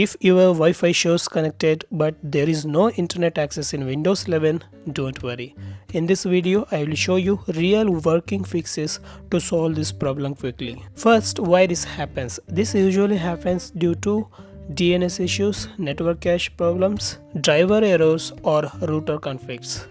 If your Wi-Fi shows connected but there is no internet access in Windows 11, don't worry. In this video, I will show you real working fixes to solve this problem quickly. First, why this happens? This usually happens due to DNS issues, network cache problems, driver errors or router conflicts.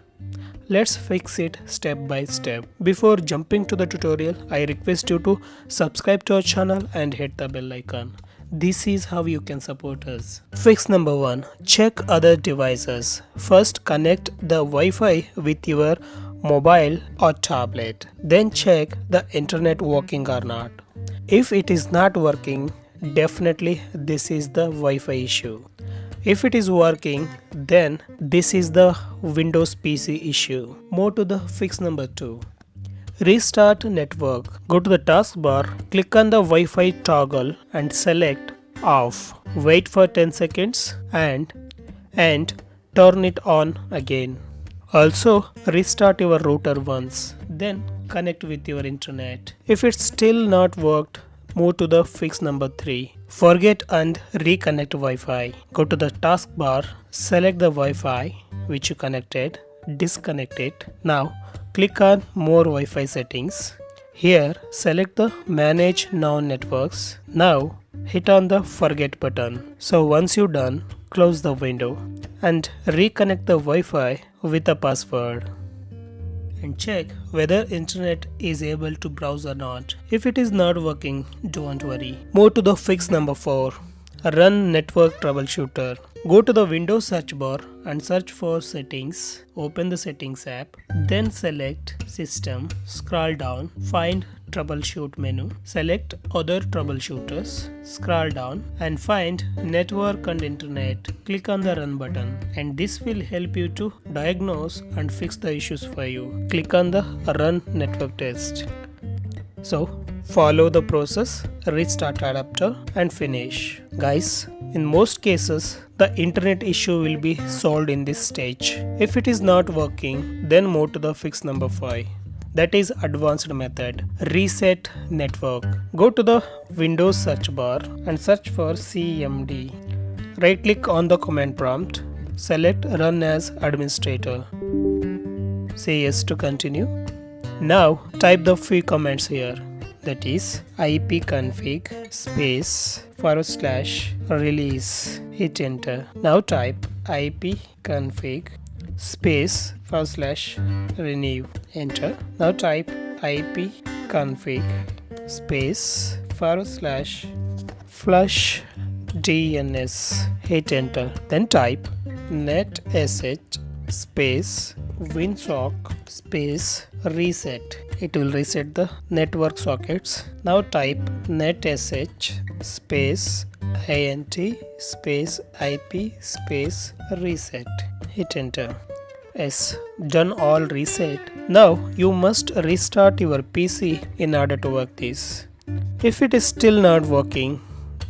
Let's fix it step by step. Before jumping to the tutorial, I request you to subscribe to our channel and hit the bell icon. This is how you can support us. Fix number 1. Check other devices. First, connect the Wi-Fi with your mobile or tablet. Then check the internet working or not. If it is not working, definitely this is the Wi-Fi issue. If it is working, then this is the Windows PC issue. Move to the fix number 2. Restart network. Go to the taskbar, click on the Wi-Fi toggle and select off. Wait for 10 seconds and turn it on again. Also restart your router once, then connect with your internet. If it's still not worked, move to the fix number 3. Forget and reconnect Wi-Fi. Go to the taskbar, select the Wi-Fi which you connected, disconnect it. Now click on more Wi-Fi settings. Here select the manage now networks. Now hit on the forget button. So once you're done, close the window and reconnect the Wi-Fi with a password. And check whether internet is able to browse or not. If it is not working, don't worry. Move to the fix number 4. Run network troubleshooter. Go to the Windows search bar and search for settings. Open the settings app. Then select system. Scroll down. Find troubleshoot menu. Select other troubleshooters. Scroll down and find network and internet. Click on the run button and this will help you to diagnose and fix the issues for you. Click on the run network test. So follow the process, restart adapter and finish. Guys, in most cases, the internet issue will be solved in this stage. If it is not working, then move to the fix number 5. That is advanced method, reset network. Go to the Windows search bar and search for CMD. Right click on the command prompt, select run as administrator. Say yes to continue. Now type the few commands here, that is ipconfig space /release. Hit enter. Now type ipconfig space /renew. Enter. Now type ipconfig space /flushdns. Hit enter. Then type netsh space winsock space reset. It will reset the network sockets. Now type netsh space int space ip space reset. Hit enter. Yes, done all reset. Now you must restart your PC in order to work this. If it is still not working,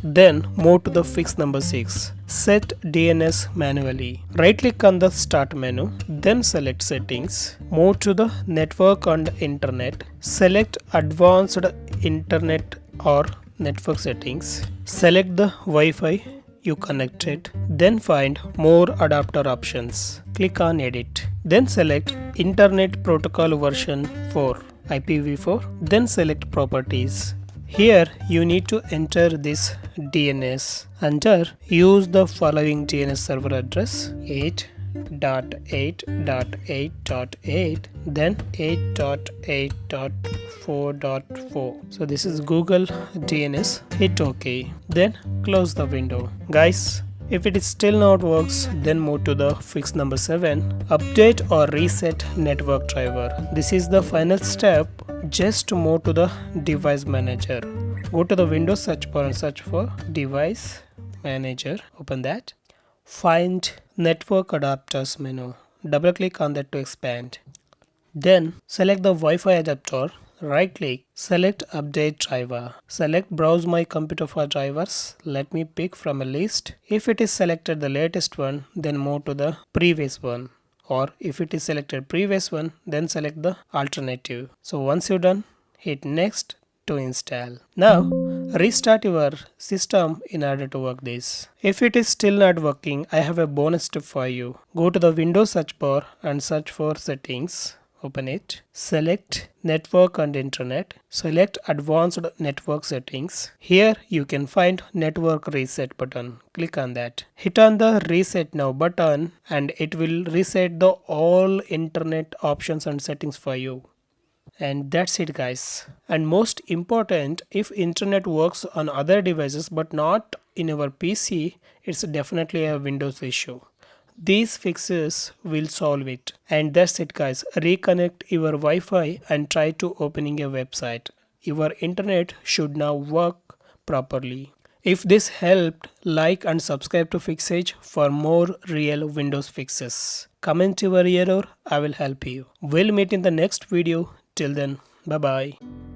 then move to the fix number 6. Set DNS manually. Right click on the start menu, then select settings. Move to the network and internet. Select advanced internet or network settings. Select the Wi-Fi you connected. Then find more adapter options. Click on edit. Then select internet protocol version 4 IPv4. Then select properties. Here you need to enter this DNS. Enter, use the following DNS server address 8.8.8.8, then 8.8.4.4. So this is Google DNS. Hit OK. Then close the window. Guys, if it is still not works, then move to the fix number 7. Update or reset network driver. This is the final step. Just move to the device manager. Go to the Windows search bar and search for device manager. Open that. Find network adapters menu. Double click on that to expand. Then select the Wi-Fi adapter. Right click, select update driver. Select browse my computer for drivers. Let me pick from a list. If it is selected the latest one, then move to the previous one. Or if it is selected previous one, then select the alternative. So once you're done, hit next to install. Now Restart your system in order to work this. If it is still not working, I have a bonus tip for you. Go to the Windows search bar and search for settings. Open it. Select network and internet. Select advanced network settings. Here you can find network reset button. Click on that. Hit on the reset now button and it will reset the all internet options and settings for you. And that's it guys. And most important, if internet works on other devices but not in your PC, it's definitely a Windows issue. These fixes will solve it. And that's it guys. Reconnect your Wi-Fi and try to opening a website. Your internet should now work properly. If this helped, like and subscribe to FIXsage for more real Windows fixes. Comment your error, I will help you. We'll meet in the next video. Till then, bye bye.